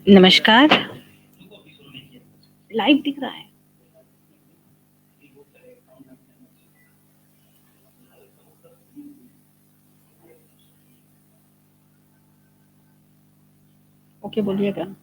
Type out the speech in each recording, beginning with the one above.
नमस्कार। लाइव दिख रहा है। ओके, बोलिएगा।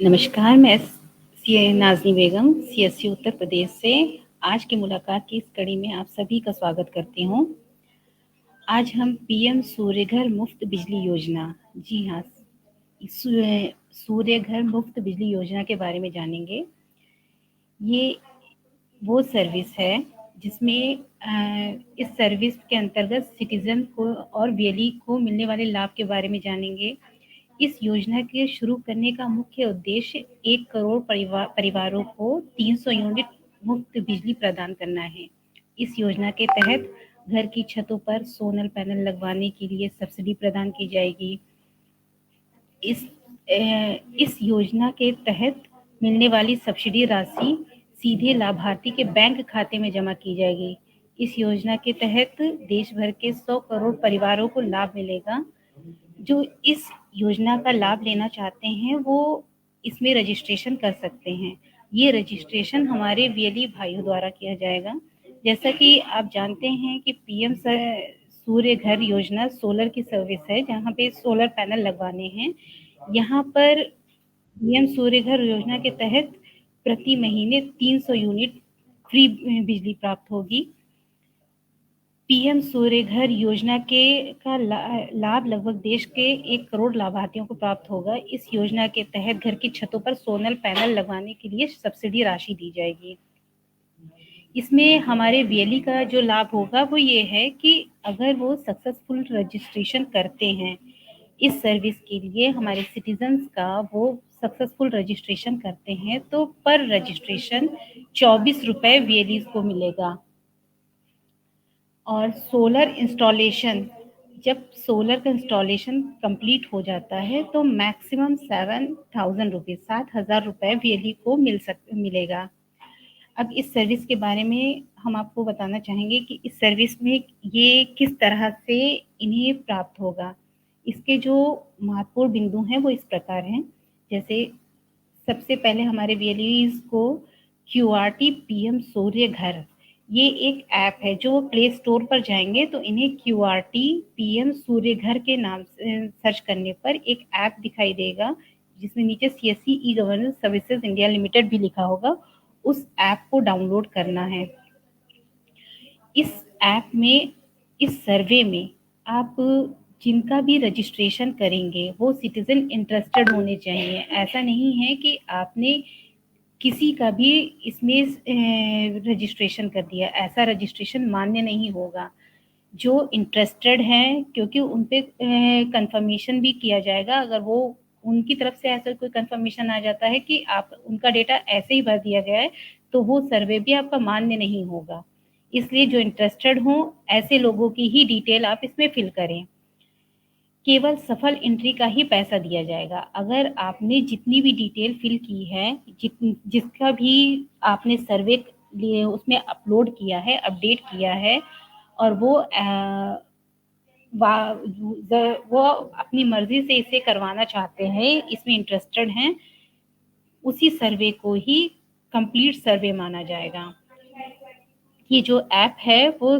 नमस्कार, मैं सी नाज़नी बेगम सीएससी उत्तर प्रदेश से आज की मुलाकात की इस कड़ी में आप सभी का स्वागत करती हूँ। आज हम पीएम सूर्यघर मुफ्त बिजली योजना, जी हाँ, सूर्यघर मुफ्त बिजली योजना के बारे में जानेंगे। ये वो सर्विस है जिसमें इस सर्विस के अंतर्गत सिटीजन को और वीएलई को मिलने वाले लाभ के बारे में जानेंगे। इस योजना के शुरू करने का मुख्य उद्देश्य 1 करोड़ परिवारों को 300 यूनिट मुफ्त बिजली प्रदान करना है। इस योजना के तहत घर की छतों पर सोलर पैनल लगवाने के लिए सब्सिडी प्रदान की जाएगी। इस योजना के तहत मिलने वाली सब्सिडी राशि सीधे लाभार्थी के बैंक खाते में जमा की जाएगी। इस योजना के तहत देश भर के 100 करोड़ परिवारों को लाभ मिलेगा। जो इस योजना का लाभ लेना चाहते हैं वो इसमें रजिस्ट्रेशन कर सकते हैं। ये रजिस्ट्रेशन हमारे वीएलई भाइयों द्वारा किया जाएगा। जैसा कि आप जानते हैं कि पीएम सूर्य घर योजना सोलर की सर्विस है, जहाँ पे सोलर पैनल लगवाने हैं। यहाँ पर पीएम सूर्य घर योजना के तहत प्रति महीने 300 यूनिट फ्री बिजली प्राप्त होगी। पीएम सूर्य घर योजना का लाभ लगभग देश के 1 करोड़ लाभार्थियों को प्राप्त होगा। इस योजना के तहत घर की छतों पर सोलर पैनल लगवाने के लिए सब्सिडी राशि दी जाएगी। इसमें हमारे वीएलई का जो लाभ होगा वो ये है कि अगर वो सक्सेसफुल रजिस्ट्रेशन करते हैं इस सर्विस के लिए, हमारे सिटीजन्स का वो सक्सेसफुल रजिस्ट्रेशन करते हैं तो पर रजिस्ट्रेशन 24 रुपये वीएलई को मिलेगा। और सोलर इंस्टॉलेशन, जब सोलर का इंस्टॉलेशन कंप्लीट हो जाता है तो मैक्सिमम 7,000 रुपीज़ 7,000 रुपये वीएलई को मिलेगा। अब इस सर्विस के बारे में हम आपको बताना चाहेंगे कि इस सर्विस में ये किस तरह से इन्हें प्राप्त होगा। इसके जो महत्वपूर्ण बिंदु हैं वो इस प्रकार हैं। जैसे सबसे पहले हमारे वीएलईज को क्यूआरटी पीएम सूर्य घर, ये एक ऐप है। जो प्ले स्टोर पर जाएंगे तो इन्हें क्यूआरटी पीएम सूर्य घर के नाम से सर्च करने पर एक ऐप दिखाई देगा जिसमें नीचे CSC e governance services India limited भी लिखा होगा। उस ऐप को डाउनलोड करना है। इस ऐप में, इस सर्वे में आप जिनका भी रजिस्ट्रेशन करेंगे वो सिटीजन इंटरेस्टेड होने चाहिए। ऐसा नहीं है कि आपने किसी का भी इसमें रजिस्ट्रेशन कर दिया, ऐसा रजिस्ट्रेशन मान्य नहीं होगा। जो इंटरेस्टेड हैं, क्योंकि उन पे कंफर्मेशन भी किया जाएगा। अगर वो उनकी तरफ से ऐसा कोई कंफर्मेशन आ जाता है कि आप उनका डेटा ऐसे ही भर दिया गया है तो वो सर्वे भी आपका मान्य नहीं होगा। इसलिए जो इंटरेस्टेड हों ऐसे लोगों की ही डिटेल आप इसमें फिल करें। केवल सफल एंट्री का ही पैसा दिया जाएगा। अगर आपने जितनी भी डिटेल फिल की है, जिसका भी आपने सर्वे लिए उसमें अपलोड किया है, अपडेट किया है और वो अपनी मर्जी से इसे करवाना चाहते हैं, इसमें इंटरेस्टेड हैं, उसी सर्वे को ही कंप्लीट सर्वे माना जाएगा। ये जो ऐप है वो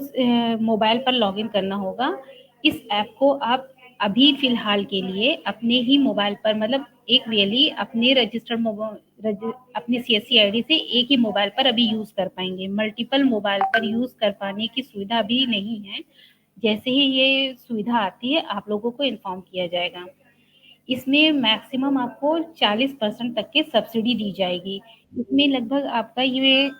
मोबाइल पर लॉगिन करना होगा। इस ऐप को आप अभी फ़िलहाल के लिए अपने ही मोबाइल पर, मतलब एक रियली अपने अपनी सीएससी आईडी से एक ही मोबाइल पर अभी यूज़ कर पाएँगे। मल्टीपल मोबाइल पर यूज़ कर पाने की सुविधा अभी नहीं है। जैसे ही ये सुविधा आती है, आप लोगों को इन्फॉर्म किया जाएगा। इसमें मैक्सिमम आपको 40% तक के सब्सिडी दी जाएगी। इसमें लगभग आपका ये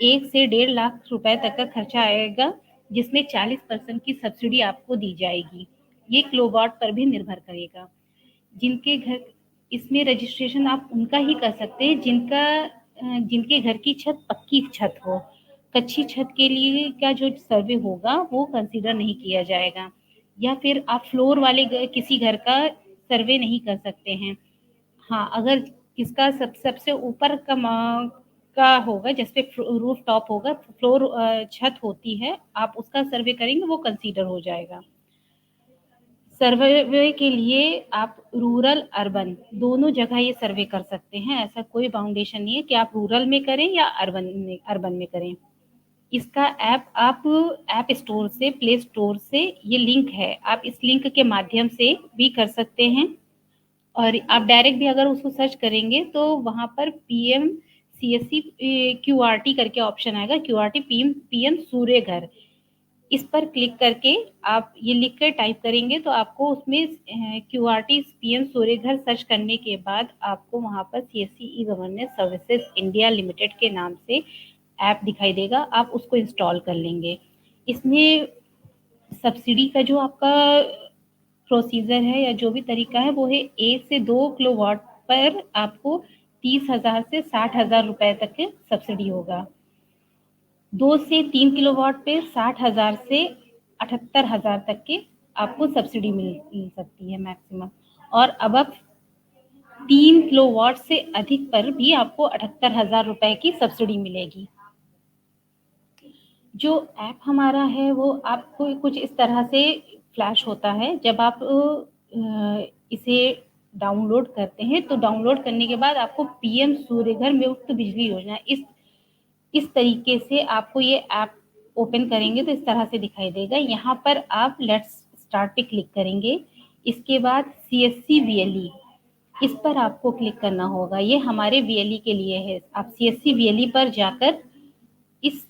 1 से 1.5 लाख रुपए तक का खर्चा आएगा, जिसमें 40% की सब्सिडी आपको दी जाएगी। ये किलोवाट पर भी निर्भर करेगा। जिनके घर इसमें रजिस्ट्रेशन आप उनका ही कर सकते हैं जिनके घर की छत पक्की छत हो। कच्ची छत के लिए का जो सर्वे होगा वो कंसीडर नहीं किया जाएगा, या फिर आप फ्लोर वाले किसी घर का सर्वे नहीं कर सकते हैं। हाँ, अगर किसका सबसे ऊपर का होगा, जिसपे रूफ टॉप होगा, फ्लोर छत होती है, आप उसका सर्वे करेंगे, वो कंसीडर हो जाएगा। सर्वे के लिए आप रूरल अर्बन दोनों जगह ये सर्वे कर सकते हैं। ऐसा कोई बाउंडेशन नहीं है कि आप रूरल में करें या अर्बन में करें। इसका आप ऐप स्टोर से, प्ले स्टोर से, ये लिंक है, आप इस लिंक के माध्यम से भी कर सकते हैं। और आप डायरेक्ट भी अगर उसको सर्च करेंगे तो वहाँ पर पीएम सीएससी क्यूआरटी करके ऑप्शन आएगा, क्यूआरटी पीएम सूर्य घर। इस पर क्लिक करके आप ये लिख कर टाइप करेंगे तो आपको उसमें क्यूआरटी पीएम सूर्य घर सर्च करने के बाद आपको वहाँ पर CSC e governance services India limited के नाम से ऐप दिखाई देगा। आप उसको इंस्टॉल कर लेंगे। इसमें सब्सिडी का जो आपका प्रोसीजर है या जो भी तरीका है वो है 1 से 2 किलोवाट पर आपको 30,000 से 60,000 रुपए तक के सब्सिडी होगा। 2 से 3 किलोवाट पे 60,000 से 78,000 तक के आपको सब्सिडी मिल सकती है मैक्सिमम। और अब 3 किलोवाट से अधिक पर भी आपको 78,000 रुपए की सब्सिडी मिलेगी। जो ऐप हमारा है वो आपको कुछ इस तरह से फ्लैश होता है। जब आप इसे डाउनलोड करते हैं तो डाउनलोड करने के बाद आपको पीएम सूर्यघर मुफ्त बिजली योजना इस तरीके से आपको ये ऐप ओपन करेंगे तो इस तरह से दिखाई देगा। यहाँ पर आप लेट्स स्टार्ट पे क्लिक करेंगे। इसके बाद सीएससी वीएलई इस पर आपको क्लिक करना होगा। ये हमारे वीएलई के लिए है। आप सीएससी वीएलई पर जाकर इस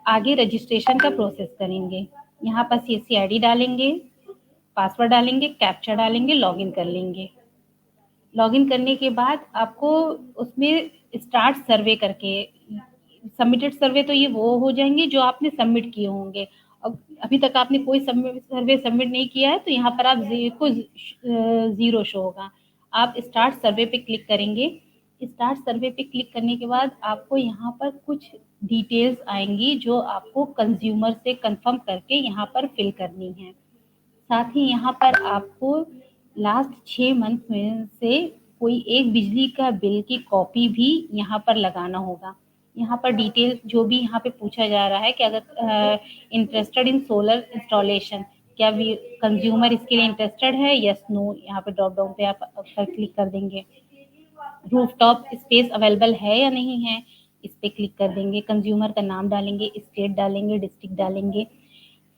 आगे रजिस्ट्रेशन का प्रोसेस करेंगे। यहाँ पर सीएससी आईडी डालेंगे, पासवर्ड डालेंगे, कैप्चा डालेंगे, लॉगिन कर लेंगे। लॉगिन करने के बाद आपको उसमें स्टार्ट सर्वे करके सबमिटेड सर्वे तो ये वो हो जाएंगे जो आपने सबमिट किए होंगे। अब अभी तक आपने कोई सर्वे सबमिट नहीं किया है तो यहाँ पर आप ज़ीरो शो होगा। आप स्टार्ट सर्वे पे क्लिक करेंगे। स्टार्ट सर्वे पे क्लिक करने के बाद आपको यहाँ पर कुछ डिटेल्स आएंगी जो आपको कंज्यूमर से कंफर्म करके यहाँ पर फिल करनी है। साथ ही यहाँ पर आपको लास्ट 6 मंथ में से कोई एक बिजली का बिल की कॉपी भी यहाँ पर लगाना होगा। यहाँ पर डिटेल जो भी यहाँ पे पूछा जा रहा है कि अगर इंटरेस्टेड इन सोलर इंस्टॉलेशन, क्या कंज्यूमर इसके लिए इंटरेस्टेड है, यस नो। यहाँ पे ड्रॉप डाउन पे आप पर क्लिक कर देंगे। रूफटॉप स्पेस अवेलेबल है या नहीं है, इस पे क्लिक कर देंगे। कंज्यूमर का नाम डालेंगे, स्टेट डालेंगे, डिस्ट्रिक्ट डालेंगे,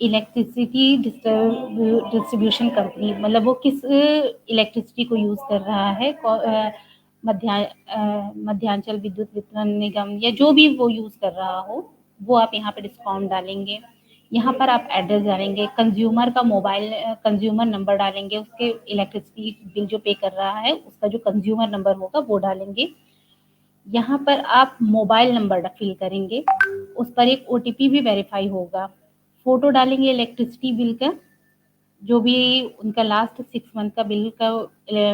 इलेक्ट्रिसिटी डिस्ट्रीब्यूशन कंपनी, मतलब वो किस इलेक्ट्रिसिटी को यूज़ कर रहा है, मध्यांचल विद्युत वितरण निगम या जो भी वो यूज़ कर रहा हो वो आप यहाँ पे डिस्काउंट डालेंगे। यहाँ पर आप एड्रेस डालेंगे, कंज्यूमर का मोबाइल कंज्यूमर नंबर डालेंगे, उसके इलेक्ट्रिसिटी बिल जो पे कर रहा है उसका जो कंज्यूमर नंबर होगा वो डालेंगे। यहाँ पर आप मोबाइल नंबर फिल करेंगे, उस पर एक ओटीपी भी वेरीफाई होगा। फोटो डालेंगे इलेक्ट्रिसिटी बिल का, जो भी उनका लास्ट 6 मंथ का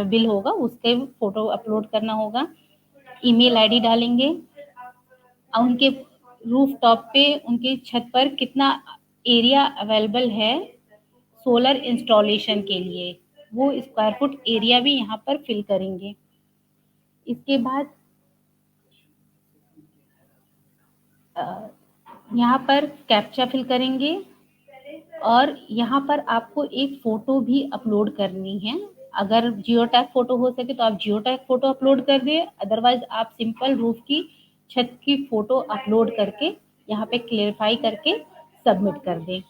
बिल होगा उसके फोटो अपलोड करना होगा। ईमेल आईडी डालेंगे और उनके रूफ टॉप पे उनकी छत पर कितना एरिया अवेलेबल है सोलर इंस्टॉलेशन के लिए, वो स्क्वायर फुट एरिया भी यहाँ पर फिल करेंगे। इसके बाद यहाँ पर कैप्चा फिल करेंगे और यहाँ पर आपको एक फ़ोटो भी अपलोड करनी है। अगर जियो टैग फ़ोटो हो सके तो आप जियो टैग फ़ोटो अपलोड कर दें, अदरवाइज़ आप सिंपल रूफ की छत की फ़ोटो अपलोड करके यहाँ पे क्लेरिफाई करके सबमिट कर दें।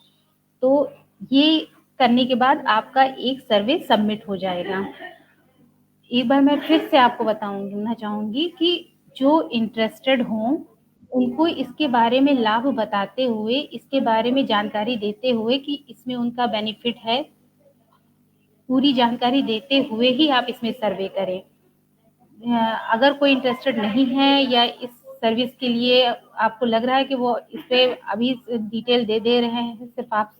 तो ये करने के बाद आपका एक सर्वे सबमिट हो जाएगा। एक बार मैं फिर से आपको बताना चाहूँगी कि जो इंटरेस्टेड हों, उनको इसके बारे में लाभ बताते हुए, इसके बारे में जानकारी देते हुए कि इसमें उनका बेनिफिट है, पूरी जानकारी देते हुए ही आप इसमें सर्वे करें। अगर कोई इंटरेस्टेड नहीं है या इस सर्विस के लिए आपको लग रहा है कि वो इस पे अभी डिटेल दे रहे हैं, सिर्फ आप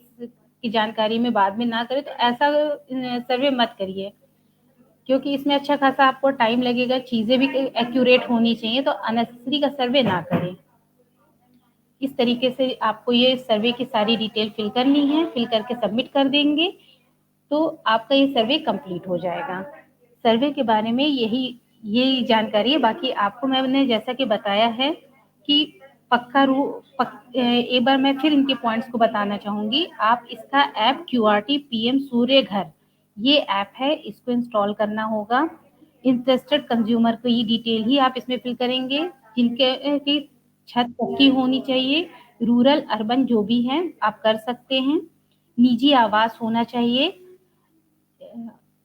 की जानकारी में बाद में ना करें, तो ऐसा सर्वे मत करिए, क्योंकि इसमें अच्छा खासा आपको टाइम लगेगा, चीज़ें भी एक्यूरेट होनी चाहिए, तो अननेसेसरी का सर्वे ना करें। इस तरीके से आपको ये सर्वे की सारी डिटेल फिल करनी है, फिल करके सबमिट कर देंगे तो आपका ये सर्वे कंप्लीट हो जाएगा। सर्वे के बारे में यही जानकारी है। बाकी आपको मैंने जैसा कि बताया है कि एक बार मैं फिर इनके पॉइंट्स को बताना चाहूंगी। आप इसका ऐप क्यूआरटी पीएम सूर्य घर, ये ऐप है, इसको इंस्टॉल करना होगा। इंटरेस्टेड कंज्यूमर को ये डिटेल ही आप इसमें फिल करेंगे, जिनके की छत पक्की होनी चाहिए, रूरल अर्बन जो भी है आप कर सकते हैं, निजी आवास होना चाहिए।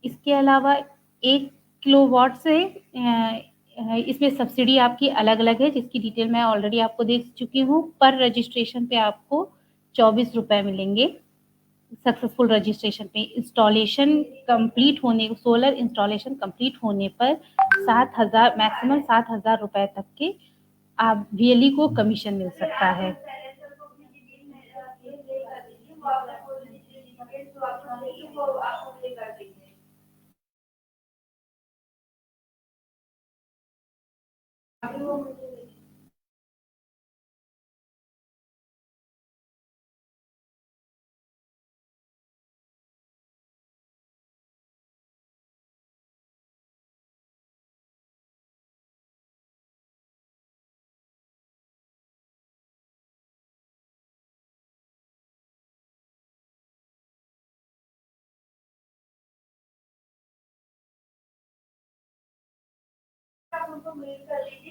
इसके अलावा 1 किलोवाट से इसमें सब्सिडी आपकी अलग-अलग है, जिसकी डिटेल मैं ऑलरेडी आपको दे चुकी हूँ। पर रजिस्ट्रेशन पे आपको 24 रुपए मिलेंगे, सक्सेसफुल रजिस्ट्रेशन पे। इंस्टॉलेशन कंप्लीट होने सोलर इंस्टॉलेशन कंप्लीट होने पर 7,000 मैक्सिमम 7,000 रुपए तक के आप वीएलई को कमीशन मिल सकता है।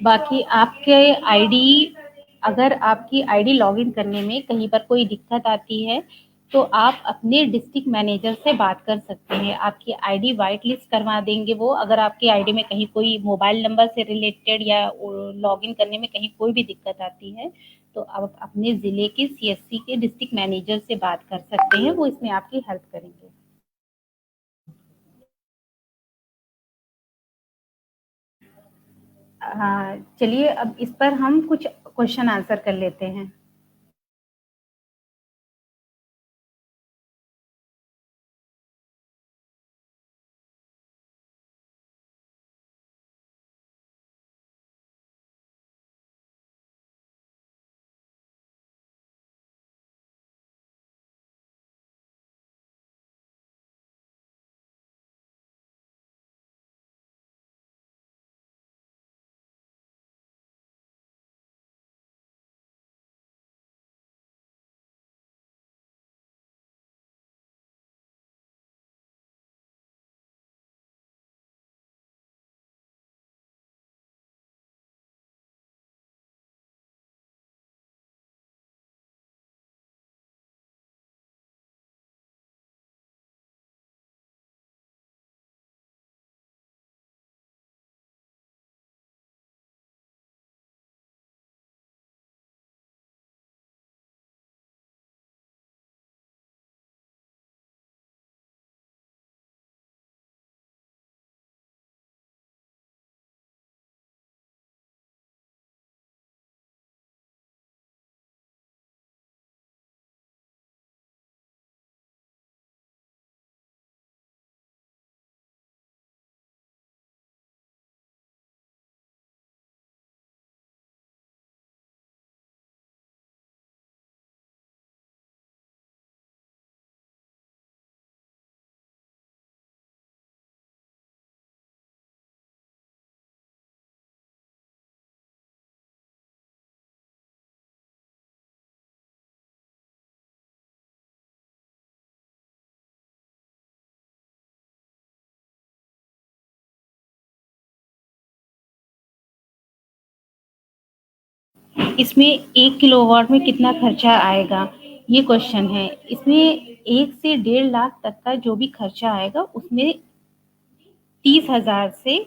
बाकी आपके आईडी, अगर आपकी आईडी लॉगिन करने में कहीं पर कोई दिक्कत आती है, तो आप अपने डिस्ट्रिक्ट मैनेजर से बात कर सकते हैं। आपकी आईडी व्हाइट लिस्ट करवा देंगे वो, अगर आपकी आईडी में कहीं कोई मोबाइल नंबर से रिलेटेड या लॉगिन करने में कहीं कोई भी दिक्कत आती है, तो आप अपने ज़िले के सीएससी के डिस्ट्रिक्ट मैनेजर से बात कर सकते हैं, वो इसमें आपकी हेल्प करेंगे। हाँ, चलिए अब इस पर हम कुछ क्वेश्चन आंसर कर लेते हैं। इसमें 1 किलोवाट में कितना खर्चा आएगा? ये क्वेश्चन है, इसमें 1 से 1.5 लाख तक का जो भी खर्चा आएगा उसमें 30,000 से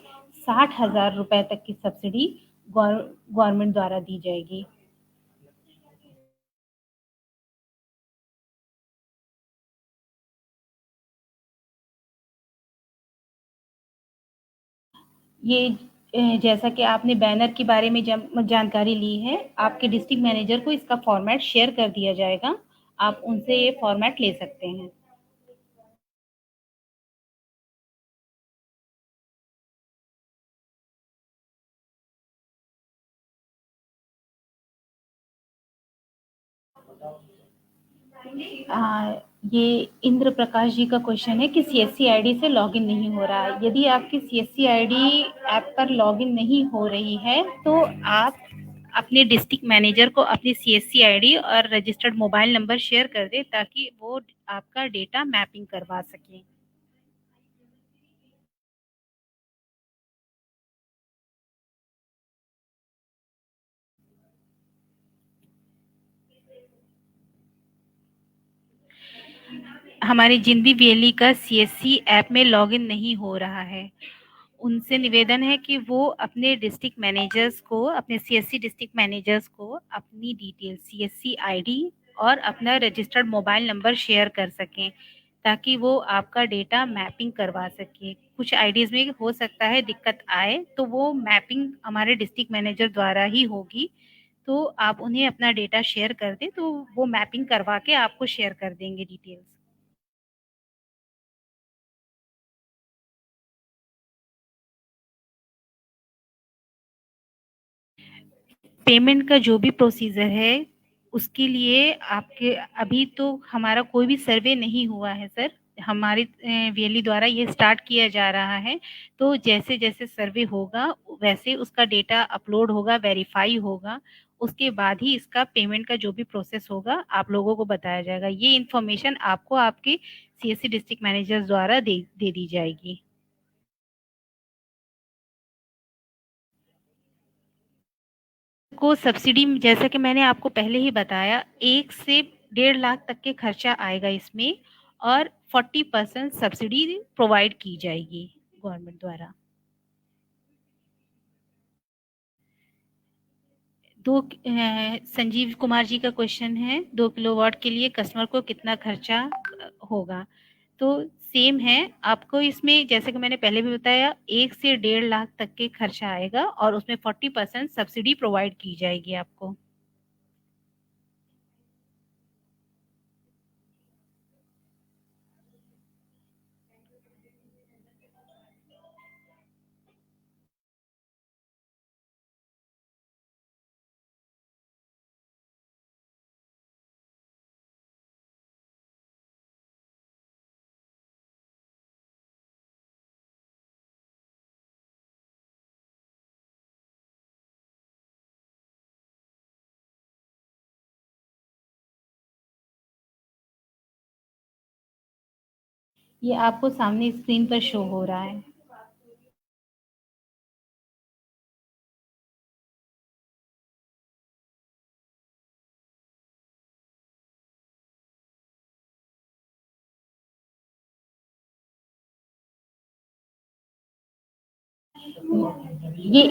60,000 रुपए तक की सब्सिडी गवर्नमेंट द्वारा दी जाएगी। ये जैसा कि आपने बैनर के बारे में जानकारी ली है, आपके डिस्ट्रिक्ट मैनेजर को इसका फॉर्मेट शेयर कर दिया जाएगा। आप उनसे ये फॉर्मेट ले सकते हैं। ये इंद्र प्रकाश जी का क्वेश्चन है कि सीएससी आईडी से लॉगिन नहीं हो रहा है। यदि आपकी सीएससी आईडी ऐप पर लॉगिन नहीं हो रही है तो आप अपने डिस्ट्रिक्ट मैनेजर को अपनी सीएससी आईडी और रजिस्टर्ड मोबाइल नंबर शेयर कर दें ताकि वो आपका डेटा मैपिंग करवा सकें। हमारी जिंदी बियली का सीएससी ऐप में लॉगिन नहीं हो रहा है। उनसे निवेदन है कि वो अपने डिस्ट्रिक्ट मैनेजर्स को, अपने सीएससी डिस्ट्रिक्ट मैनेजर्स को अपनी डिटेल सीएससी आईडी और अपना रजिस्टर्ड मोबाइल नंबर शेयर कर सकें ताकि वो आपका डेटा मैपिंग करवा सके। कुछ आईडीज में हो सकता है दिक्कत आए तो वो मैपिंग हमारे डिस्ट्रिक्ट मैनेजर द्वारा ही होगी। तो आप उन्हें अपना डेटा शेयर कर दें तो वो मैपिंग करवा के आपको शेयर कर देंगे डिटेल्स। पेमेंट का जो भी प्रोसीजर है उसके लिए आपके अभी तो हमारा कोई भी सर्वे नहीं हुआ है सर। हमारी वीएलई द्वारा ये स्टार्ट किया जा रहा है। तो जैसे जैसे सर्वे होगा वैसे उसका डेटा अपलोड होगा, वेरीफाई होगा, उसके बाद ही इसका पेमेंट का जो भी प्रोसेस होगा आप लोगों को बताया जाएगा। ये इन्फॉर्मेशन आपको आपके सीएससी डिस्ट्रिक्ट मैनेजर द्वारा दे दी जाएगी। को सब्सिडी जैसा कि मैंने आपको पहले ही बताया 1 से 1.5 लाख तक के खर्चा आएगा इसमें और 40% सब्सिडी प्रोवाइड की जाएगी गवर्नमेंट द्वारा। संजीव कुमार जी का क्वेश्चन है 2 किलोवाट के लिए कस्टमर को कितना खर्चा होगा। तो सेम है आपको इसमें जैसे कि मैंने पहले भी बताया 1 से 1.5 लाख तक के खर्चा आएगा और उसमें 40% सब्सिडी प्रोवाइड की जाएगी आपको। ये आपको सामने स्क्रीन पर शो हो रहा है। ये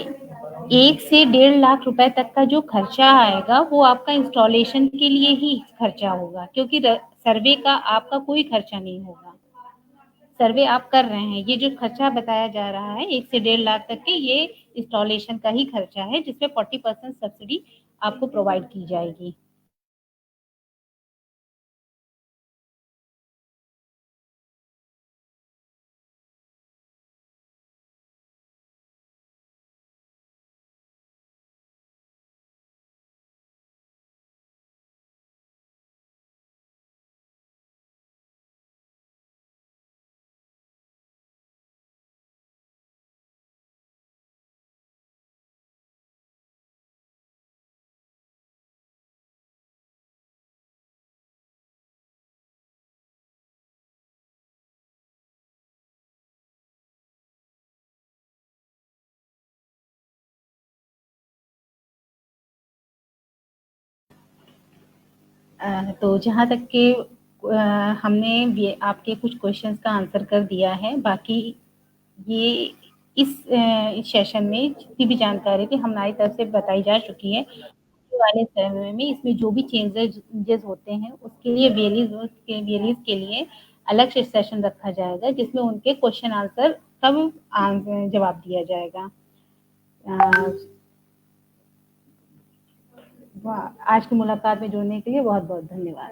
1 से 1.5 लाख रुपए तक का जो खर्चा आएगा वो आपका इंस्टॉलेशन के लिए ही खर्चा होगा क्योंकि सर्वे का आपका कोई खर्चा नहीं होगा। सर्वे आप कर रहे हैं, ये जो खर्चा बताया जा रहा है 1 से 1.5 लाख तक के, ये इंस्टॉलेशन का ही खर्चा है जिसमें 40% सब्सिडी आपको प्रोवाइड की जाएगी। तो जहाँ तक कि हमने ये आपके कुछ क्वेश्चंस का आंसर कर दिया है, बाकी ये इस सेशन में जितनी भी जानकारी थी हमारी तरफ से बताई जा चुकी है। वाले समय में इसमें जो भी चेंजेस होते हैं उसके लिए वेलीज के लिए अलग से सेशन रखा जाएगा जिसमें उनके क्वेश्चन आंसर सब जवाब दिया जाएगा। आज की मुलाकात में जुड़ने के लिए बहुत बहुत धन्यवाद।